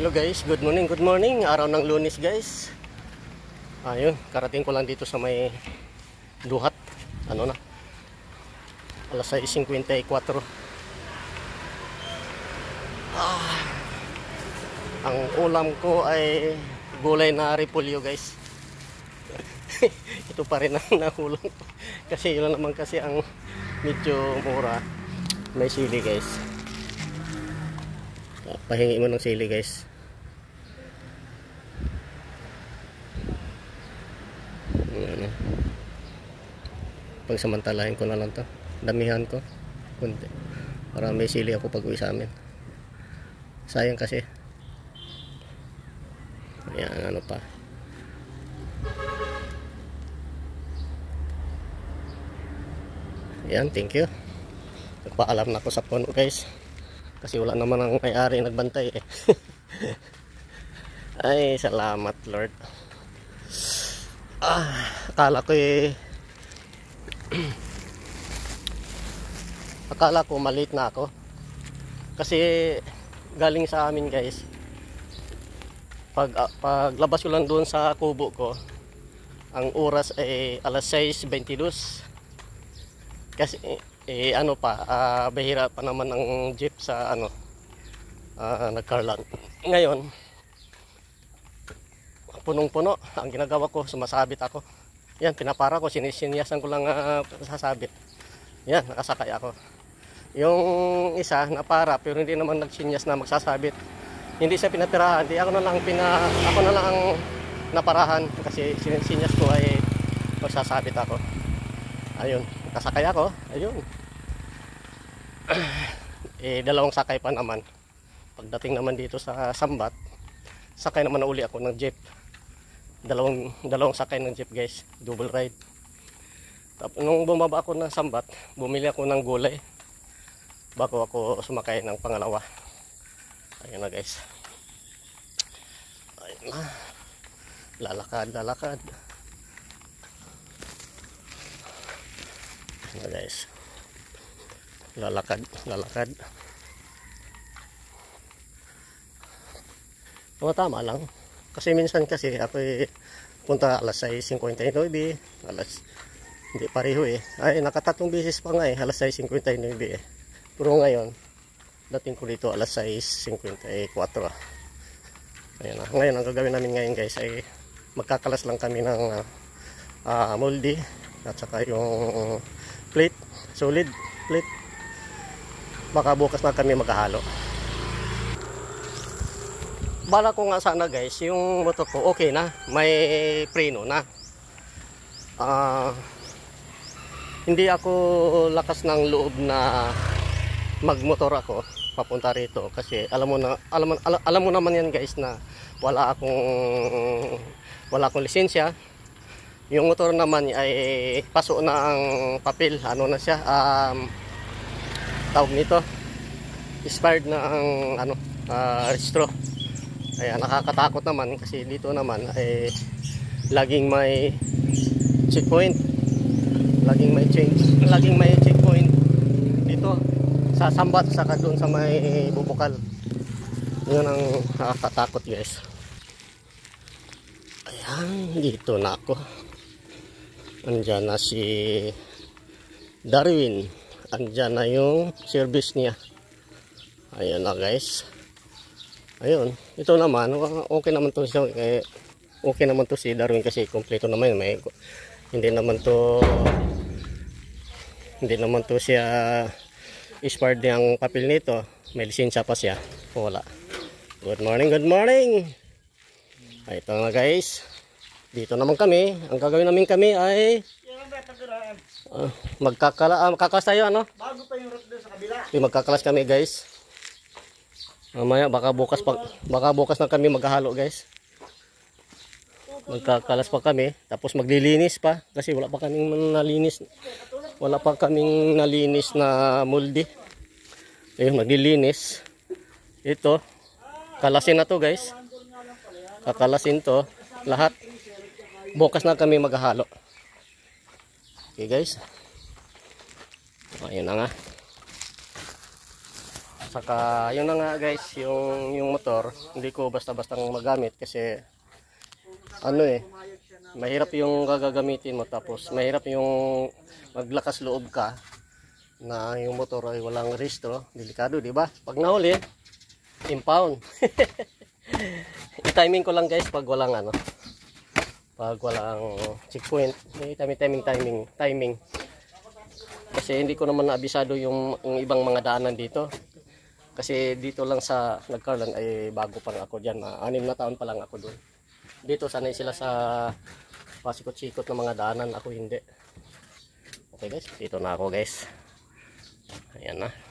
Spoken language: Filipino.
Hello guys, good morning, good morning. Araw ng Lunes guys. Ayun, karating ko lang dito sa may Duhat. Ano na? Alas 6:54. Ang ulam ko ay gulay na repolyo guys. Ito pa rin ang nahulog ko. Kasi yun naman kasi ang medyo mura. May sili guys. Pahingi mo ng sili guys. Pagsamantalahin ko na lang to, damihan ko kunti para may sili ako pag uwi sa amin. Sayang kasi. Ayan, ano pa. Ayan, thank you. Nagpaalam na ako sa puno guys kasi wala naman ang may-ari nagbantay eh. Ay, salamat Lord. Akala ko akala ko maliit na ako kasi galing sa amin guys, paglabas ko lang doon sa kubo ko ang oras ay alas 6:22 kasi ano pa, bahira pa naman ang jeep sa ano, nagkarlan. Ngayon punong-puno ang ginagawa ko, sumasabit ako. Yan, pinapara ko, sinisinyasan ko lang sasabit. Yan, nakasakay ako. Yung isa napara pero hindi naman nagsinyas na magsasabit. Hindi siya pinatirahan, hindi ako na lang ang naparahan kasi sinisinyas ko ay magsasabit ako. Ayun, nakasakay ako. Ayun. Dalawang sakay pa naman. Pagdating naman dito sa Sambat, sakay naman na uli ako ng jeep. Dalawang sakay ng jeep guys, double ride. Tapos nung bumaba ako ng Sambat, bumili ako ng gulay bago ako sumakay ng pangalawa. Ayun na guys. Ayun na. Lalakad. Ayun na guys. Lalakad. Tama lang. Kasi minsan kasi ako punta alas 6:59, hindi pareho eh. Ay, nakatatlong beses pa nga eh, alas 6:59 eh. Pero ngayon, dating ko dito alas 6:54. Ayan na. Ngayon, ang gagawin namin ngayon guys ay magkakalas lang kami ng moldy at saka yung plate, solid plate. Baka bukas na kami maghahalo. Bala ko nga sana guys, yung motor ko okay na, may preno na. Hindi ako lakas ng loob na magmotor ako papunta rito kasi alam mo naman yan guys na wala akong lisensya. Yung motor naman ay paso na ang papel, ano na siya, tawag nito, expired na ang registro. Kaya nakakatakot naman kasi dito naman ay laging may checkpoint. Laging may checkpoint dito sa Sambat saka doon sa may Bubukal. Yun ang nakakatakot guys. Ayan, dito na ako. Andyan na si Darwin. Andyan na yung service niya. Ayan na guys. Ayun, ito naman okay naman to siya, okay naman to si Darwin kasi kompleto naman, hindi naman to siya expired yung papel nito, may lisensya pa siya. Wala. Good morning. Ito na guys, dito naman kami. Ang gagawin namin kami ay magkakalas tayo, ano? Bago pa yung route doon sa kabila. Magkakalas kami guys. Mamaya baka bukas na kami maghahalo guys. Magkakalas pa kami, tapos maglilinis pa kasi wala pa kaming nalinis na moldy. Ayun, maglilinis. Ito, kalasin na to guys. Kakalasin to lahat. Bukas na kami maghahalo. Okay guys. Ayun na nga. Saka yun na nga guys, yung motor hindi ko basta-bastang magamit kasi ano mahirap yung gagamitin mo, tapos mahirap yung maglakas loob ka na yung motor ay walang restro, delikado, di ba? Pag nahuli, impound. I-timing ko lang guys pag walang pag walang checkpoint, timing. Kasi hindi ko naman naabisado yung ibang mga daanan dito. Kasi dito lang sa Nagcarlan ay bago pa lang ako diyan, 6 na taon pa lang ako doon. Dito sanay sila sa pasikot-sikot na mga daanan, ako hindi. Okay guys, dito na ako guys. Ayan na.